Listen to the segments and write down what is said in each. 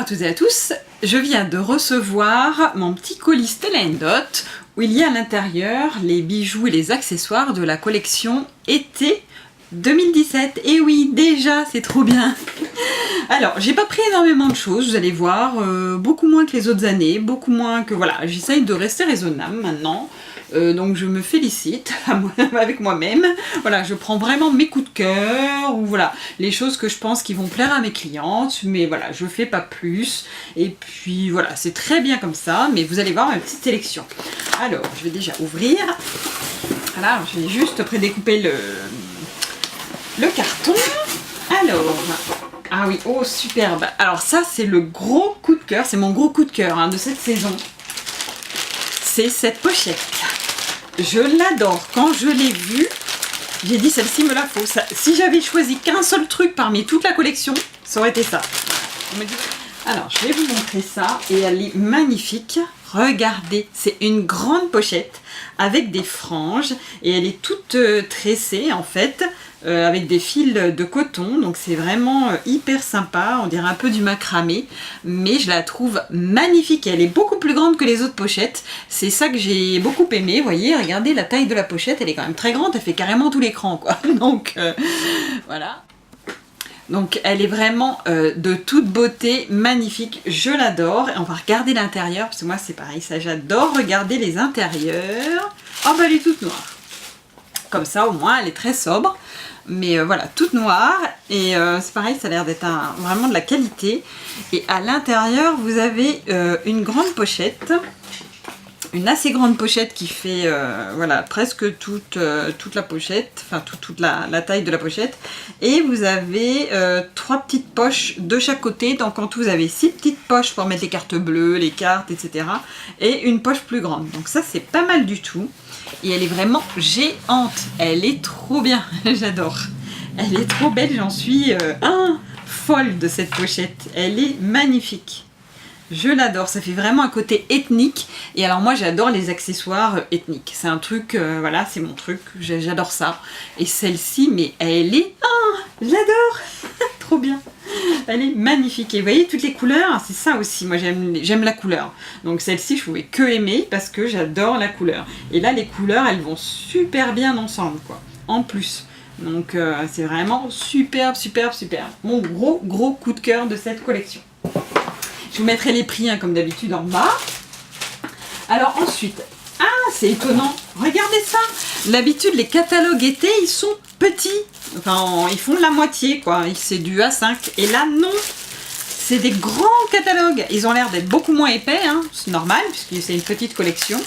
toutes et à tous, je viens de recevoir mon petit colis Stella & Dot où il y a à l'intérieur les bijoux et les accessoires de la collection été 2017. Et oui, déjà, c'est trop bien. Alors, j'ai pas pris énormément de choses, vous allez voir, beaucoup moins que les autres années, beaucoup moins que... Voilà, j'essaye de rester raisonnable maintenant. Donc je me félicite avec moi-même. Voilà, je prends vraiment mes coups de cœur ou voilà, les choses que je pense qui vont plaire à mes clientes, mais voilà, je fais pas plus. Et puis voilà, c'est très bien comme ça, mais vous allez voir ma petite sélection. Alors, je vais déjà ouvrir. Voilà, j'ai juste prédécoupé le carton. Alors, ah oui, oh superbe. Alors ça, c'est le gros coup de cœur, c'est mon gros coup de cœur hein, de cette saison. C'est cette pochette. Je l'adore. Quand je l'ai vue, j'ai dit celle-ci me la faut. Ça, si j'avais choisi qu'un seul truc parmi toute la collection, ça aurait été ça. Alors, je vais vous montrer ça et elle est magnifique. Regardez, c'est une grande pochette avec des franges et elle est toute tressée en fait. Avec des fils de coton, donc c'est vraiment hyper sympa, on dirait un peu du macramé, mais je la trouve magnifique, elle est beaucoup plus grande que les autres pochettes, c'est ça que j'ai beaucoup aimé, vous voyez, regardez la taille de la pochette, elle est quand même très grande, elle fait carrément tout l'écran quoi, donc voilà. Donc elle est vraiment de toute beauté, magnifique, je l'adore, et on va regarder l'intérieur, parce que moi c'est pareil, ça j'adore regarder les intérieurs. Oh bah elle est toute noire, comme ça au moins elle est très sobre. Mais voilà, toute noire et c'est pareil, ça a l'air d'être vraiment de la qualité. Et à l'intérieur, vous avez une grande pochette, une assez grande pochette qui fait voilà, presque toute la pochette, enfin toute la taille de la pochette. Et vous avez 3 petites poches de chaque côté, donc en tout vous avez 6 petites poches pour mettre les cartes bleues, les cartes, etc. Et une poche plus grande, donc ça c'est pas mal du tout. Et elle est vraiment géante, elle est trop bien, j'adore. Elle est trop belle, j'en suis folle de cette pochette, elle est magnifique. Je l'adore, ça fait vraiment un côté ethnique. Et alors moi j'adore les accessoires ethniques, c'est un truc, voilà, c'est mon truc, j'adore ça. Et celle-ci, mais elle est, j'adore, trop bien. Elle est magnifique et vous voyez toutes les couleurs, c'est ça aussi, moi j'aime la couleur. Donc celle-ci je pouvais que aimer parce que j'adore la couleur. Et là les couleurs elles vont super bien ensemble quoi, en plus. Donc c'est vraiment superbe, superbe, superbe. Mon gros coup de cœur de cette collection. Je vous mettrai les prix hein, comme d'habitude en bas. Alors ensuite, c'est étonnant, regardez ça. D'habitude les catalogues été ils sont petits, enfin ils font la moitié quoi, c'est du A5 et là non, c'est des grands catalogues, ils ont l'air d'être beaucoup moins épais, hein. C'est normal puisque c'est une petite collection,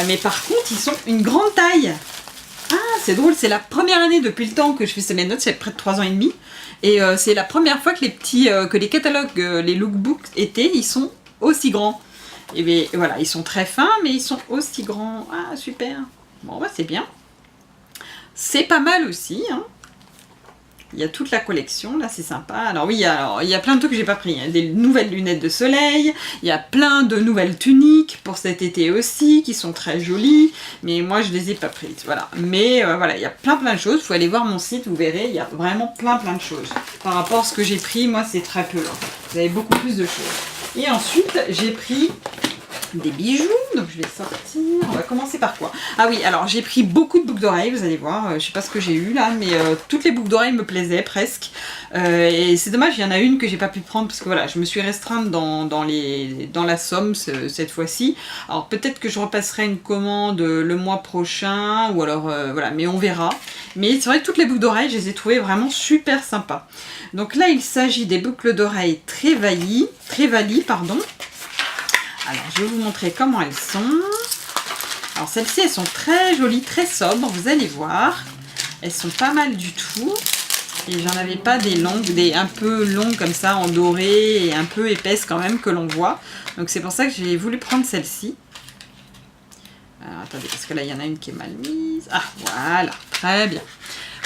mais par contre ils sont une grande taille. C'est drôle, c'est la première année depuis le temps que je fais ces notes, c'est près de 3 ans et demi, et c'est la première fois que les catalogues, les lookbooks été, ils sont aussi grands. Et bien, voilà, ils sont très fins, mais ils sont aussi grands. Ah, super. Bon, bah, c'est bien. C'est pas mal aussi, hein. Il y a toute la collection, là, c'est sympa. Alors oui, il y a plein de trucs que j'ai pas pris. Hein. Des nouvelles lunettes de soleil, il y a plein de nouvelles tuniques pour cet été aussi, qui sont très jolies. Mais moi, je les ai pas prises, voilà. Mais voilà, il y a plein de choses. Vous pouvez aller voir mon site, vous verrez, il y a vraiment plein de choses. Par rapport à ce que j'ai pris, moi, c'est très peu. Hein. Vous avez beaucoup plus de choses. Et ensuite, j'ai pris des bijoux, donc je vais sortir. On va commencer par quoi? Ah oui, alors j'ai pris beaucoup de boucles d'oreilles, vous allez voir, je sais pas ce que j'ai eu là, mais toutes les boucles d'oreilles me plaisaient presque. Et c'est dommage, il y en a une que j'ai pas pu prendre parce que voilà, je me suis restreinte dans la somme cette fois-ci. Alors peut-être que je repasserai une commande le mois prochain, ou alors voilà, mais on verra. Mais c'est vrai que toutes les boucles d'oreilles, je les ai trouvées vraiment super sympas. Donc là, il s'agit des boucles d'oreilles Trevally, pardon. Alors, je vais vous montrer comment elles sont. Alors, celles-ci, elles sont très jolies, très sobres, vous allez voir. Elles sont pas mal du tout. Et j'en avais pas des longues, des un peu longues comme ça, en doré, et un peu épaisses quand même, que l'on voit. Donc, c'est pour ça que j'ai voulu prendre celle-ci. Alors, attendez, parce que là, il y en a une qui est mal mise. Ah, voilà, très bien.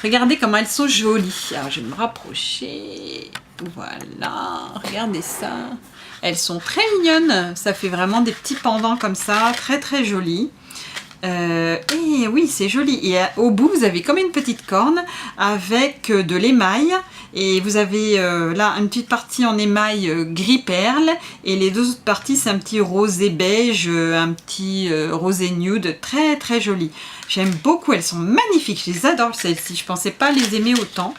Regardez comment elles sont jolies. Alors, je vais me rapprocher. Voilà, regardez ça. Elles sont très mignonnes, ça fait vraiment des petits pendants comme ça, très jolis. Et oui, c'est joli. Et au bout, vous avez comme une petite corne avec de l'émail. Et vous avez là une petite partie en émail gris perle. Et les deux autres parties, c'est un petit rosé beige, un petit rosé nude. Très très joli. J'aime beaucoup, elles sont magnifiques. Je les adore celles-ci. Je pensais pas les aimer autant.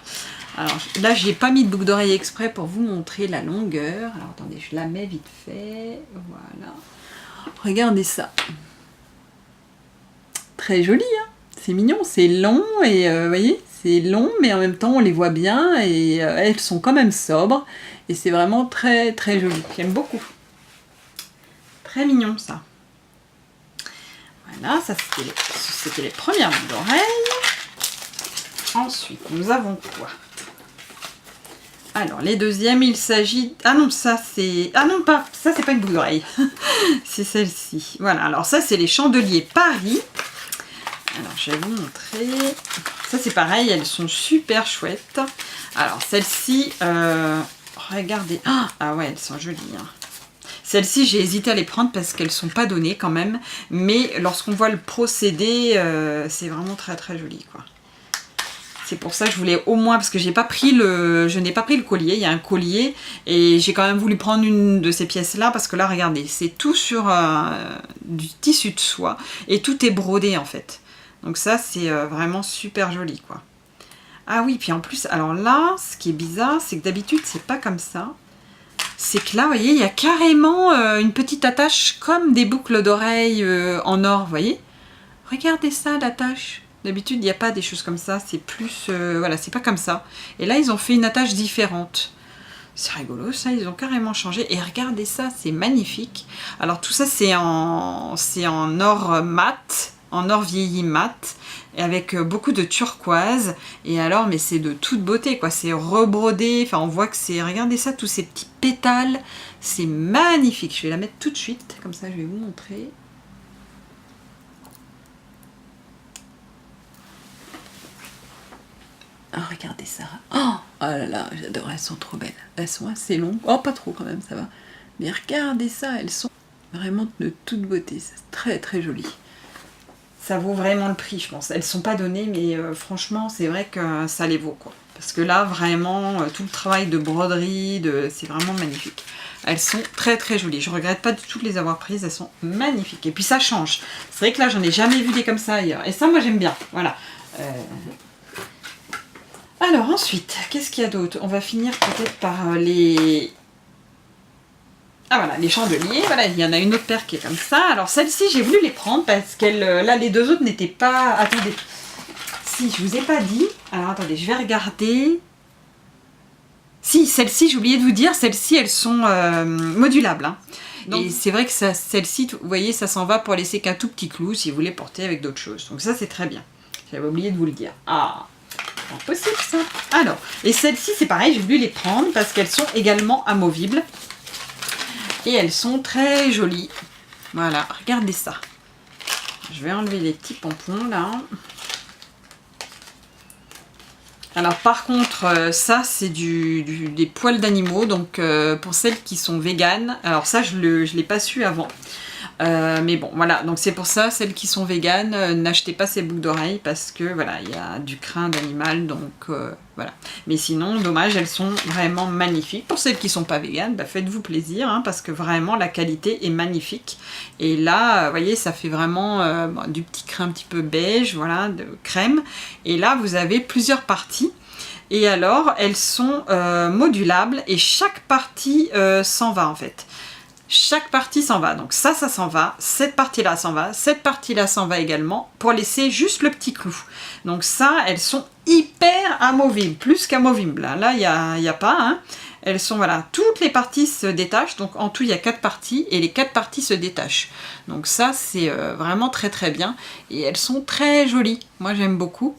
Alors là, j'ai pas mis de boucle d'oreille exprès pour vous montrer la longueur. Alors attendez, je la mets vite fait. Voilà. Regardez ça. Très joli, hein, c'est mignon, c'est long et vous voyez, c'est long mais en même temps on les voit bien et elles sont quand même sobres et c'est vraiment très très joli, j'aime beaucoup. Très mignon ça. Voilà, ça c'était les premières boucles d'oreilles. Ensuite, nous avons quoi? Alors, les deuxièmes, il s'agit... Ah non, ça c'est... Ah non, pas... Ça c'est pas une boucle d'oreille. C'est celle-ci. Voilà, alors ça c'est les chandeliers Paris. Alors, je vais vous montrer. Ça, c'est pareil, elles sont super chouettes. Alors, celles-ci, regardez. Ah ouais, elles sont jolies. Hein. Celles-ci, j'ai hésité à les prendre parce qu'elles sont pas données quand même. Mais lorsqu'on voit le procédé, c'est vraiment très très joli, quoi. C'est pour ça que je voulais au moins, parce que je n'ai pas pris le collier, il y a un collier, et j'ai quand même voulu prendre une de ces pièces-là, parce que là, regardez, c'est tout sur du tissu de soie, et tout est brodé en fait. Donc ça, c'est vraiment super joli, quoi. Ah oui, puis en plus, alors là, ce qui est bizarre, c'est que d'habitude, c'est pas comme ça. C'est que là, vous voyez, il y a carrément une petite attache comme des boucles d'oreilles en or, vous voyez. Regardez ça, l'attache. D'habitude, il n'y a pas des choses comme ça, c'est plus... voilà, c'est pas comme ça. Et là, ils ont fait une attache différente. C'est rigolo, ça, ils ont carrément changé. Et regardez ça, c'est magnifique. Alors, tout ça, c'est en or mat, en or vieilli mat, et avec beaucoup de turquoise. Et alors, mais c'est de toute beauté, quoi. C'est rebrodé, enfin, on voit que c'est... Regardez ça, tous ces petits pétales. C'est magnifique. Je vais la mettre tout de suite, comme ça, je vais vous montrer. Ah, regardez ça. Oh là là, j'adore, elles sont trop belles. Elles sont assez longues. Oh, pas trop quand même, ça va. Mais regardez ça, elles sont vraiment de toute beauté. C'est très très joli. Ça vaut vraiment le prix, je pense. Elles sont pas données, mais franchement, c'est vrai que ça les vaut, quoi. Parce que là, vraiment, tout le travail de broderie, c'est vraiment magnifique. Elles sont très très jolies. Je regrette pas du tout de les avoir prises, elles sont magnifiques. Et puis ça change. C'est vrai que là, j'en ai jamais vu des comme ça ailleurs. Et ça, moi, j'aime bien. Voilà. Alors ensuite, qu'est-ce qu'il y a d'autre? On va finir peut-être par les... Ah voilà, les chandeliers. Voilà, il y en a une autre paire qui est comme ça. Alors celle-ci, j'ai voulu les prendre parce qu'elles... Là, les deux autres n'étaient pas... Attendez. Si, je vous ai pas dit. Alors attendez, je vais regarder. Si, celles-ci, j'ai oublié de vous dire, celles-ci, elles sont modulables. Hein. Donc, et c'est vrai que celle-ci, vous voyez, ça s'en va pour laisser qu'un tout petit clou si vous voulez porter avec d'autres choses. Donc ça, c'est très bien. J'avais oublié de vous le dire. Ah, pas possible ça. Alors, et celles-ci, c'est pareil, j'ai voulu les prendre parce qu'elles sont également amovibles. Et elles sont très jolies. Voilà, regardez ça. Je vais enlever les petits pompons là. Alors par contre, ça c'est des poils d'animaux, donc pour celles qui sont véganes, alors ça je l'ai pas su avant. Mais bon, voilà, donc c'est pour ça, celles qui sont véganes, n'achetez pas ces boucles d'oreilles parce que voilà, il y a du crin d'animal, donc voilà. Mais sinon, dommage, elles sont vraiment magnifiques. Pour celles qui sont pas véganes, bah, faites-vous plaisir, hein, parce que vraiment la qualité est magnifique. Et là, vous voyez, ça fait vraiment du petit crin un petit peu beige, voilà, de crème. Et là, vous avez plusieurs parties. Et alors, elles sont modulables et chaque partie s'en va en fait. Chaque partie s'en va, donc ça s'en va, cette partie-là s'en va, cette partie-là s'en va également, pour laisser juste le petit clou. Donc ça, elles sont hyper amovibles, plus qu'amovibles. Là, il n'y a pas, hein. Elles sont, voilà, toutes les parties se détachent, donc en tout, il y a 4 parties, et les 4 parties se détachent. Donc ça, c'est vraiment très très bien, et elles sont très jolies. Moi, j'aime beaucoup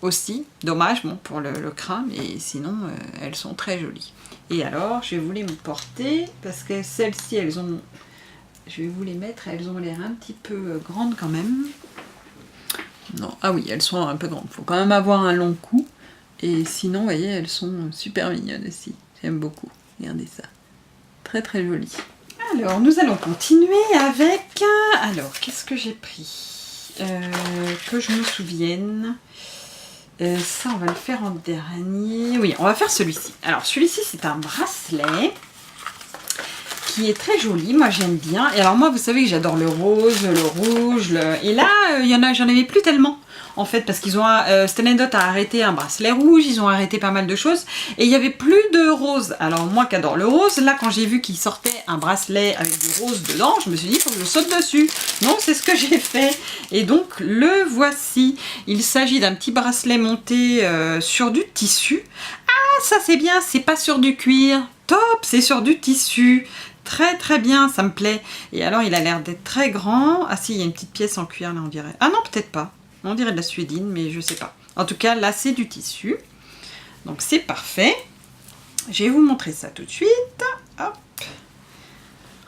aussi. Dommage, bon, pour le crin, mais sinon, elles sont très jolies. Et alors, je vais vous les porter, parce que celles-ci, elles ont... Je vais vous les mettre, elles ont l'air un petit peu grandes quand même. Non, ah oui, elles sont un peu grandes. Il faut quand même avoir un long cou. Et sinon, vous voyez, elles sont super mignonnes aussi. J'aime beaucoup. Regardez ça. Très très joli. Alors, nous allons continuer avec... Alors, qu'est-ce que j'ai pris? que je me souvienne. Ça, on va le faire en dernier. Oui, on va faire celui-ci. Alors, celui-ci, c'est un bracelet qui est très joli. Moi, j'aime bien. Et alors, moi, vous savez que j'adore le rose, le rouge. Et là, j'en avais plus tellement. En fait, parce qu'ils ont Stella & Dot a arrêté un bracelet rouge, ils ont arrêté pas mal de choses, et il n'y avait plus de rose. Alors moi qui adore le rose, là quand j'ai vu qu'il sortait un bracelet avec du rose dedans, je me suis dit, il faut que je saute dessus. Donc c'est ce que j'ai fait. Et donc le voici. Il s'agit d'un petit bracelet monté sur du tissu. Ah, ça c'est bien, c'est pas sur du cuir. Top, c'est sur du tissu. Très très bien, ça me plaît. Et alors il a l'air d'être très grand. Ah si, il y a une petite pièce en cuir là, on dirait. Ah non, peut-être pas. On dirait de la suédine, mais je sais pas. En tout cas, là, c'est du tissu. Donc, c'est parfait. Je vais vous montrer ça tout de suite. Hop.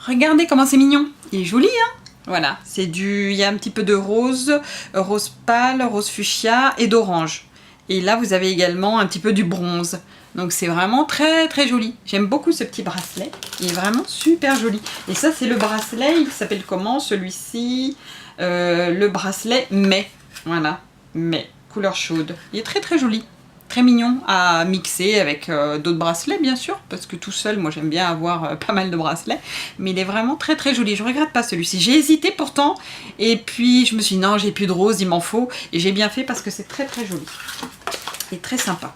Regardez comment c'est mignon. Il est joli, hein? Voilà. C'est du... Il y a un petit peu de rose, rose pâle, rose fuchsia et d'orange. Et là, vous avez également un petit peu du bronze. Donc, c'est vraiment très, très joli. J'aime beaucoup ce petit bracelet. Il est vraiment super joli. Et ça, c'est le bracelet. Il s'appelle comment, celui-ci? Le bracelet mai. Voilà, mais couleur chaude. Il est très très joli, très mignon à mixer avec d'autres bracelets bien sûr, parce que tout seul, moi j'aime bien avoir pas mal de bracelets, mais il est vraiment très très joli. Je regrette pas celui-ci. J'ai hésité pourtant, et puis je me suis dit non, j'ai plus de rose, il m'en faut, et j'ai bien fait parce que c'est très très joli et très sympa.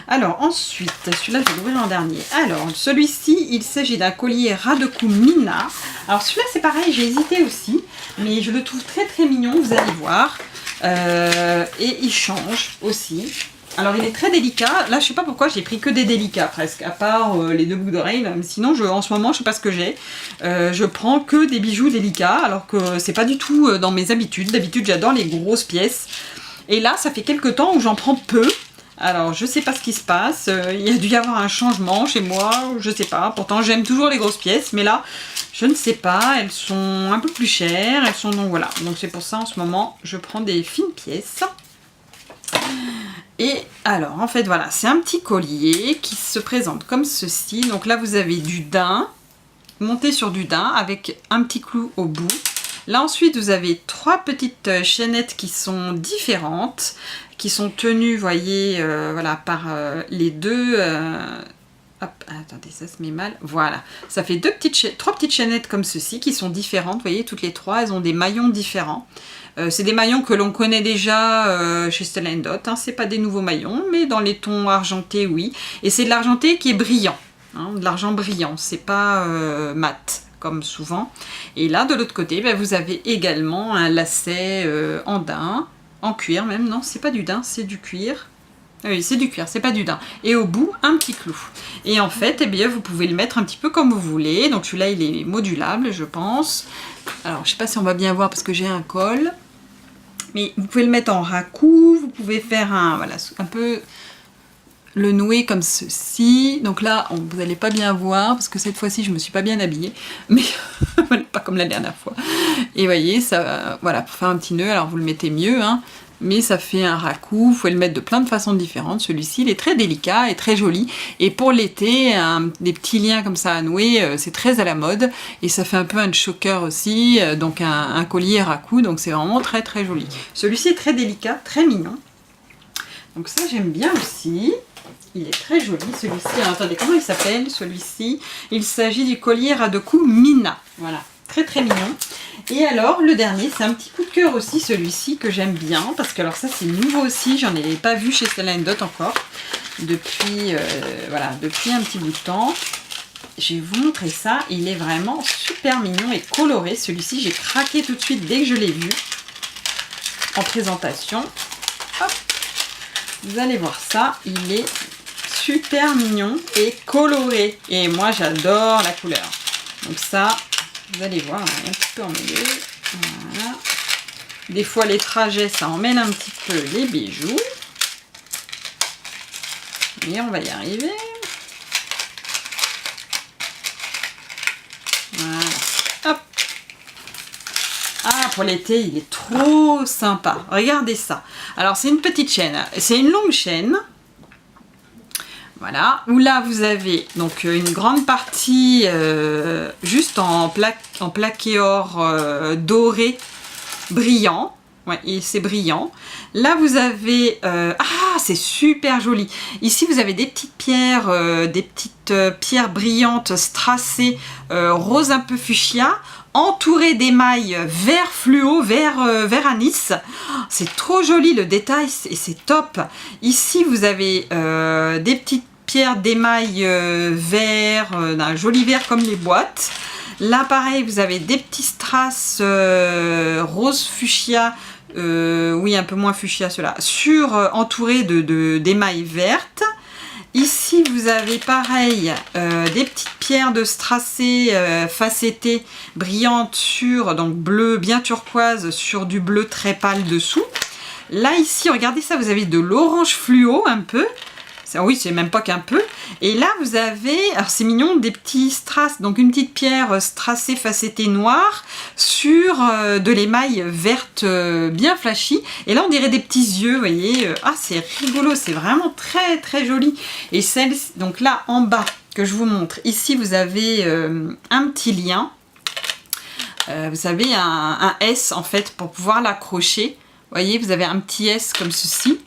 Alors ensuite, celui-là je vais l'ouvrir en dernier. Alors celui-ci, il s'agit d'un collier ras de cou Mina. Alors celui-là c'est pareil, j'ai hésité aussi, mais je le trouve très très mignon, vous allez voir. Et il change aussi. Alors il est très délicat. Là je sais pas pourquoi j'ai pris que des délicats presque, à part les deux boucles d'oreilles. Sinon en ce moment je sais pas ce que j'ai. Je prends que des bijoux délicats, alors que c'est pas du tout dans mes habitudes. D'habitude j'adore les grosses pièces. Et là ça fait quelques temps où j'en prends peu. Alors je sais pas ce qui se passe. Il y a dû y avoir un changement chez moi, je sais pas. Pourtant j'aime toujours les grosses pièces, mais là je ne sais pas, elles sont un peu plus chères, elles sont donc voilà. Donc c'est pour ça en ce moment, je prends des fines pièces. Et alors en fait voilà, c'est un petit collier qui se présente comme ceci. Donc là vous avez du daim, monté sur du daim avec un petit clou au bout. Là ensuite vous avez trois petites chaînettes qui sont différentes, qui sont tenues, vous voyez, voilà, par les deux... Hop, attendez, ça se met mal. Voilà, ça fait trois petites chaînettes comme ceci qui sont différentes. Vous voyez, toutes les trois, elles ont des maillons différents. C'est des maillons que l'on connaît déjà chez Stella & Dot. Hein. C'est pas des nouveaux maillons, mais dans les tons argentés, oui. Et c'est de l'argenté qui est brillant, hein, de l'argent brillant. C'est pas mat comme souvent. Et là, de l'autre côté, ben, vous avez également un lacet en daim, en cuir même. Non, c'est pas du daim, c'est du cuir. Oui, c'est du cuir, c'est pas du daim. Et au bout, un petit clou. Et en fait, eh bien, vous pouvez le mettre un petit peu comme vous voulez. Donc celui-là, il est modulable, je pense. Alors, je sais pas si on va bien voir parce que j'ai un col. Mais vous pouvez le mettre en ras-cou. Vous pouvez faire un peu le nouer comme ceci. Donc là, vous n'allez pas bien voir parce que cette fois-ci, je me suis pas bien habillée. Mais pas comme la dernière fois. Et vous voyez, ça, voilà, pour faire un petit nœud, alors vous le mettez mieux, hein. Mais ça fait un ras-cou, vous pouvez le mettre de plein de façons différentes. Celui-ci, il est très délicat et très joli. Et pour l'été, des petits liens comme ça à nouer, c'est très à la mode. Et ça fait un peu un choker aussi, donc un collier ras-cou. Donc c'est vraiment très très joli. Celui-ci est très délicat, très mignon. Donc ça, j'aime bien aussi. Il est très joli celui-ci. Alors, attendez, comment il s'appelle celui-ci? Il s'agit du collier ras de cou Mina. Voilà, très très mignon. Et alors, le dernier, c'est un petit coup de cœur aussi, celui-ci, que j'aime bien. Parce que, alors ça, c'est nouveau aussi. J'en ai pas vu chez Stella & Dot encore. Depuis, voilà, depuis un petit bout de temps. Je vais vous montrer ça. Il est vraiment super mignon et coloré. Celui-ci, j'ai craqué tout de suite dès que je l'ai vu. En présentation. Hop. Vous allez voir ça. Il est super mignon et coloré. Et moi, j'adore la couleur. Donc ça... Vous allez voir, un petit peu emmêlé. Voilà. Des fois, les trajets, ça emmêle un petit peu les bijoux. Mais on va y arriver. Voilà. Hop. Ah, pour l'été, il est trop sympa. Regardez ça. Alors, c'est une petite chaîne. C'est une longue chaîne. Voilà, où là vous avez donc une grande partie juste en plaqué or doré brillant. Ouais, et c'est brillant. Là, vous avez... ah, c'est super joli. Ici, vous avez des petites pierres brillantes, strassées, rose un peu fuchsia, entourées d'émail vert fluo, vert anis. C'est trop joli, le détail, et c'est top. Ici, vous avez des petites pierres d'émail vert, d'un joli vert comme les boîtes. Là, pareil, vous avez des petits strass rose fuchsia, oui, un peu moins fuchsia ceux-là, entourés d'émail verte. Ici, vous avez pareil, des petites pierres de strassé facettées, brillantes donc bleu bien turquoise, sur du bleu très pâle dessous. Là, ici, regardez ça, vous avez de l'orange fluo un peu. Oui, c'est même pas qu'un peu. Et là, vous avez, alors c'est mignon, des petits strass, donc une petite pierre strassée facettée noire sur de l'émail verte bien flashy. Et là, on dirait des petits yeux, vous voyez. Ah, c'est rigolo, c'est vraiment très très joli. Et donc là, en bas, que je vous montre, ici, vous avez un petit lien. Vous savez, un S en fait, pour pouvoir l'accrocher. Vous voyez, vous avez un petit S comme ceci.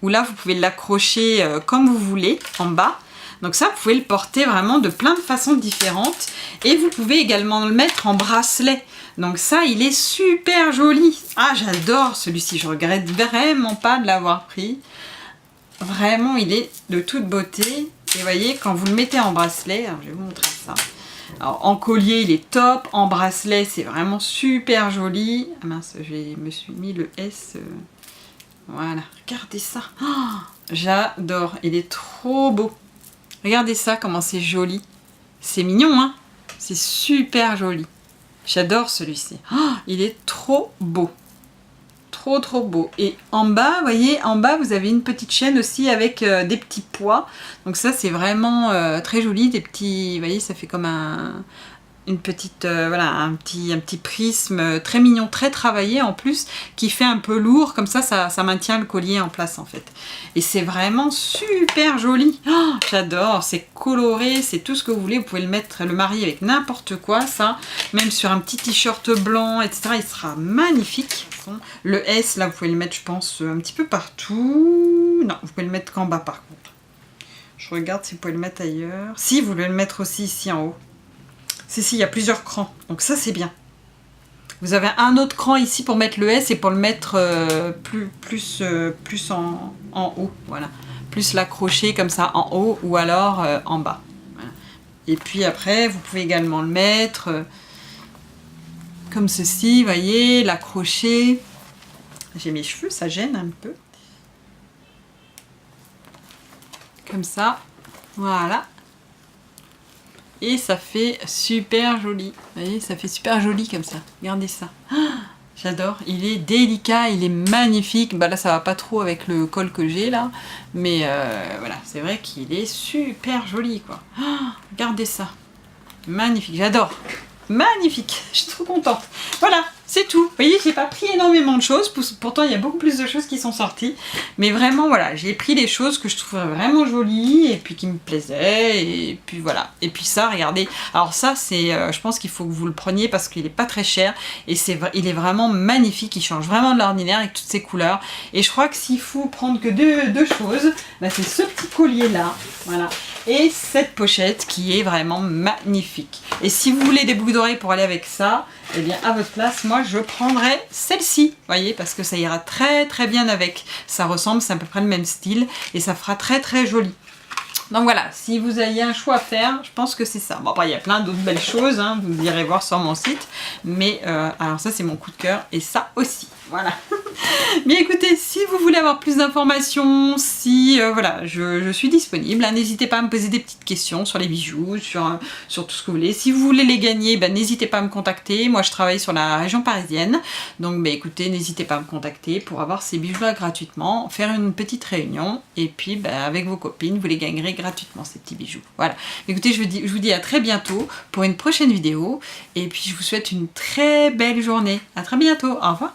Où là, vous pouvez l'accrocher comme vous voulez, en bas. Donc ça, vous pouvez le porter vraiment de plein de façons différentes. Et vous pouvez également le mettre en bracelet. Donc ça, il est super joli. Ah, j'adore celui-ci. Je regrette vraiment pas de l'avoir pris. Vraiment, il est de toute beauté. Et vous voyez, quand vous le mettez en bracelet, alors je vais vous montrer ça. Alors, en collier, il est top. En bracelet, c'est vraiment super joli. Ah mince, je me suis mis le S... Voilà, regardez ça. Oh, j'adore, il est trop beau. Regardez ça, comment c'est joli. C'est mignon, hein? C'est super joli. J'adore celui-ci. Oh, il est trop beau. Trop, trop beau. Et en bas, vous voyez, en bas, vous avez une petite chaîne aussi avec des petits pois. Donc ça, c'est vraiment très joli. Des petits, vous voyez, ça fait comme une petite, voilà, un petit prisme très mignon, très travaillé en plus, qui fait un peu lourd, comme ça maintient le collier en place en fait. Et c'est vraiment super joli. Oh, j'adore, c'est coloré, c'est tout ce que vous voulez. Vous pouvez le marier avec n'importe quoi, ça. Même sur un petit t-shirt blanc, etc. Il sera magnifique. Le S, là, vous pouvez le mettre, je pense, un petit peu partout. Non, vous pouvez le mettre qu'en bas par contre. Je regarde si vous pouvez le mettre ailleurs. Si, vous pouvez le mettre aussi ici en haut. Si, il y a plusieurs crans, donc ça c'est bien. Vous avez un autre cran ici pour mettre le S et pour le mettre plus en haut, voilà. Plus l'accrocher comme ça en haut ou alors en bas. Voilà. Et puis après, vous pouvez également le mettre comme ceci, vous voyez, l'accrocher. J'ai mes cheveux, ça gêne un peu. Comme ça, voilà. Et ça fait super joli. Vous voyez, ça fait super joli comme ça. Regardez ça. Ah, j'adore. Il est délicat, il est magnifique. Bah là, ça va pas trop avec le col que j'ai là. Mais voilà, c'est vrai qu'il est super joli, quoi. Ah, regardez ça. Magnifique, j'adore. Magnifique, je suis trop contente. Voilà, c'est tout. Vous voyez, j'ai pas pris énormément de choses. Pourtant, il y a beaucoup plus de choses qui sont sorties. Mais vraiment, voilà, j'ai pris les choses que je trouvais vraiment jolies et puis qui me plaisaient. Et puis voilà. Et puis ça, regardez. Alors ça, c'est, je pense qu'il faut que vous le preniez parce qu'il est pas très cher. Et il est vraiment magnifique. Il change vraiment de l'ordinaire avec toutes ses couleurs. Et je crois que s'il faut prendre que deux choses, bah, c'est ce petit collier là. Voilà. Et cette pochette qui est vraiment magnifique. Et si vous voulez des boucles d'oreilles pour aller avec ça, eh bien à votre place, moi je prendrais celle-ci, voyez, parce que ça ira très très bien avec. Ça ressemble, c'est à peu près le même style et ça fera très très joli. Donc voilà, si vous aviez un choix à faire, je pense que c'est ça. Bon, après il y a plein d'autres belles choses, hein, vous irez voir sur mon site, mais alors ça c'est mon coup de cœur et ça aussi. Voilà. Bien écoutez, si vous voulez avoir plus d'informations, si voilà, je suis disponible, hein, n'hésitez pas à me poser des petites questions sur les bijoux, sur tout ce que vous voulez. Si vous voulez les gagner, ben, n'hésitez pas à me contacter. Moi je travaille sur la région parisienne, donc ben, écoutez, n'hésitez pas à me contacter pour avoir ces bijoux-là gratuitement, faire une petite réunion et puis ben, avec vos copines, vous les gagnerez gratuitement ces petits bijoux. Voilà. Écoutez, je vous dis à très bientôt pour une prochaine vidéo et puis je vous souhaite une très belle journée. À très bientôt. Au revoir.